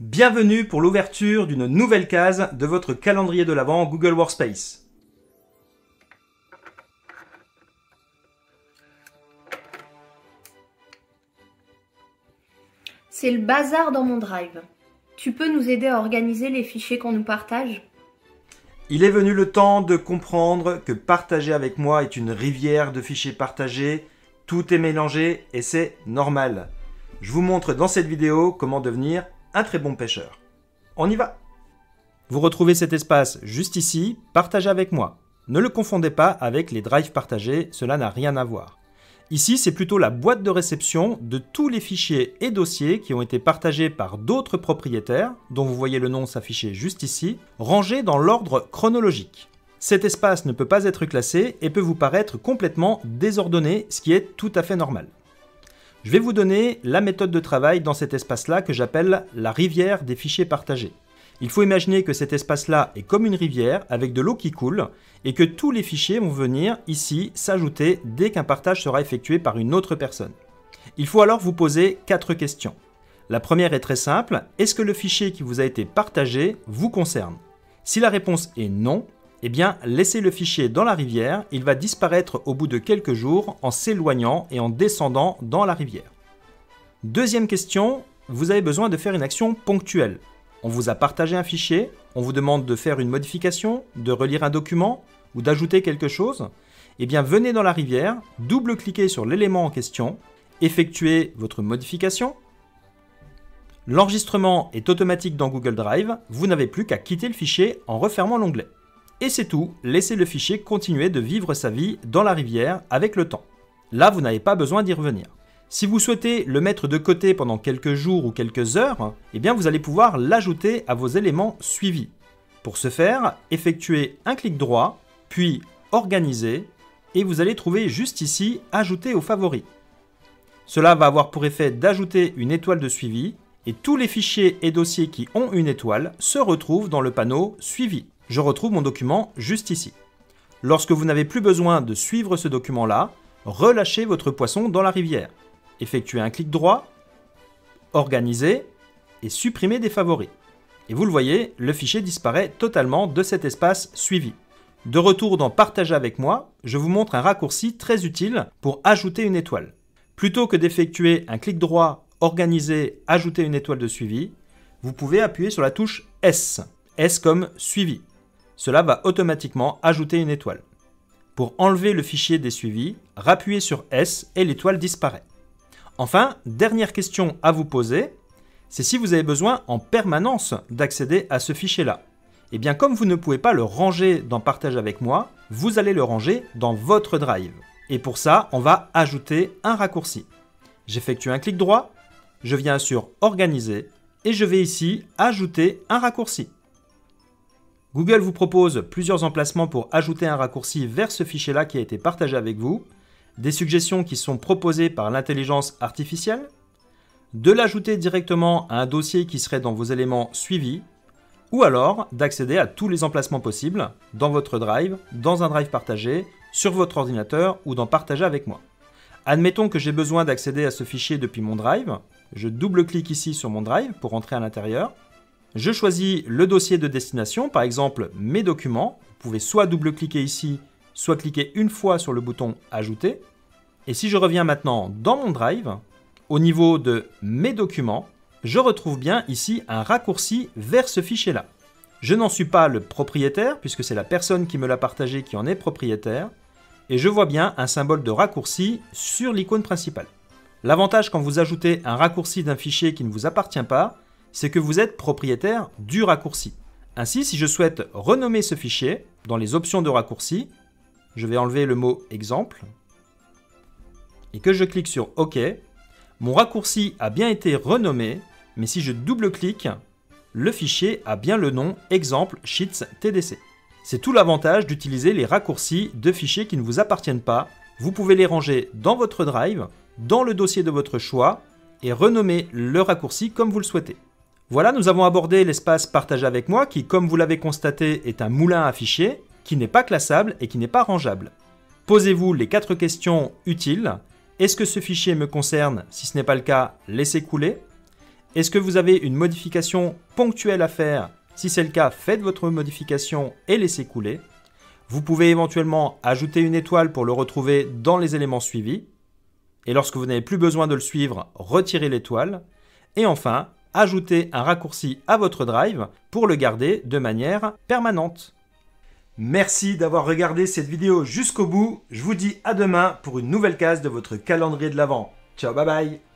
Bienvenue pour l'ouverture d'une nouvelle case de votre calendrier de l'Avent Google Workspace. C'est le bazar dans mon Drive. Tu peux nous aider à organiser les fichiers qu'on nous partage ? Il est venu le temps de comprendre que partager avec moi est une rivière de fichiers partagés, tout est mélangé et c'est normal. Je vous montre dans cette vidéo comment devenir un très bon pêcheur. On y va! Vous retrouvez cet espace juste ici, partagez avec moi. Ne le confondez pas avec les drives partagés, cela n'a rien à voir. Ici, c'est plutôt la boîte de réception de tous les fichiers et dossiers qui ont été partagés par d'autres propriétaires, dont vous voyez le nom s'afficher juste ici, rangés dans l'ordre chronologique. Cet espace ne peut pas être classé et peut vous paraître complètement désordonné, ce qui est tout à fait normal. Je vais vous donner la méthode de travail dans cet espace-là que j'appelle la rivière des fichiers partagés. Il faut imaginer que cet espace-là est comme une rivière avec de l'eau qui coule et que tous les fichiers vont venir ici s'ajouter dès qu'un partage sera effectué par une autre personne. Il faut alors vous poser 4 questions. La première est très simple, est-ce que le fichier qui vous a été partagé vous concerne? Si la réponse est non, eh bien laissez le fichier dans la rivière, il va disparaître au bout de quelques jours en s'éloignant et en descendant dans la rivière. Deuxième question, vous avez besoin de faire une action ponctuelle. On vous a partagé un fichier, on vous demande de faire une modification, de relire un document ou d'ajouter quelque chose. Eh bien, venez dans la rivière, double-cliquez sur l'élément en question, effectuez votre modification. L'enregistrement est automatique dans Google Drive, vous n'avez plus qu'à quitter le fichier en refermant l'onglet. Et c'est tout, laissez le fichier continuer de vivre sa vie dans la rivière avec le temps. Là, vous n'avez pas besoin d'y revenir. Si vous souhaitez le mettre de côté pendant quelques jours ou quelques heures, eh bien vous allez pouvoir l'ajouter à vos éléments suivis. Pour ce faire, effectuez un clic droit, puis Organiser, et vous allez trouver juste ici Ajouter aux favoris. Cela va avoir pour effet d'ajouter une étoile de suivi, et tous les fichiers et dossiers qui ont une étoile se retrouvent dans le panneau Suivi. Je retrouve mon document juste ici. Lorsque vous n'avez plus besoin de suivre ce document-là, relâchez votre poisson dans la rivière. Effectuez un clic droit, Organiser et supprimer des favoris. Et vous le voyez, le fichier disparaît totalement de cet espace suivi. De retour dans Partager avec moi, je vous montre un raccourci très utile pour ajouter une étoile. Plutôt que d'effectuer un clic droit, Organiser, ajouter une étoile de suivi, vous pouvez appuyer sur la touche S. S comme suivi. Cela va automatiquement ajouter une étoile. Pour enlever le fichier des suivis, rappuyez sur S et l'étoile disparaît. Enfin, dernière question à vous poser, c'est si vous avez besoin en permanence d'accéder à ce fichier-là. Eh bien, comme vous ne pouvez pas le ranger dans Partage avec moi, vous allez le ranger dans votre Drive. Et pour ça, on va ajouter un raccourci. J'effectue un clic droit, je viens sur Organiser et je vais ici ajouter un raccourci. Google vous propose plusieurs emplacements pour ajouter un raccourci vers ce fichier-là qui a été partagé avec vous. Des suggestions qui sont proposées par l'intelligence artificielle, de l'ajouter directement à un dossier qui serait dans vos éléments suivis, ou alors d'accéder à tous les emplacements possibles dans votre Drive, dans un Drive partagé, sur votre ordinateur ou dans Partager avec moi. Admettons que j'ai besoin d'accéder à ce fichier depuis mon Drive, je double-clique ici sur mon Drive pour entrer à l'intérieur, je choisis le dossier de destination, par exemple mes documents, vous pouvez soit double-cliquer ici, soit cliquer une fois sur le bouton Ajouter. Et si je reviens maintenant dans mon Drive, au niveau de mes documents, je retrouve bien ici un raccourci vers ce fichier-là. Je n'en suis pas le propriétaire, puisque c'est la personne qui me l'a partagé qui en est propriétaire, et je vois bien un symbole de raccourci sur l'icône principale. L'avantage quand vous ajoutez un raccourci d'un fichier qui ne vous appartient pas, c'est que vous êtes propriétaire du raccourci. Ainsi, si je souhaite renommer ce fichier, dans les options de raccourci, je vais enlever le mot exemple et que je clique sur OK. Mon raccourci a bien été renommé, mais si je double-clique, le fichier a bien le nom exemple sheets tdc. C'est tout l'avantage d'utiliser les raccourcis de fichiers qui ne vous appartiennent pas. Vous pouvez les ranger dans votre Drive, dans le dossier de votre choix et renommer le raccourci comme vous le souhaitez. Voilà, nous avons abordé l'espace Partager avec moi qui, comme vous l'avez constaté, est un moulin à fichiers qui n'est pas classable et qui n'est pas rangeable. Posez-vous les 4 questions utiles. Est-ce que ce fichier me concerne? Si ce n'est pas le cas, laissez couler. Est-ce que vous avez une modification ponctuelle à faire? Si c'est le cas, faites votre modification et laissez couler. Vous pouvez éventuellement ajouter une étoile pour le retrouver dans les éléments suivis. Et lorsque vous n'avez plus besoin de le suivre, retirez l'étoile. Et enfin, ajoutez un raccourci à votre drive pour le garder de manière permanente. Merci d'avoir regardé cette vidéo jusqu'au bout. Je vous dis à demain pour une nouvelle case de votre calendrier de l'Avent. Ciao, bye bye!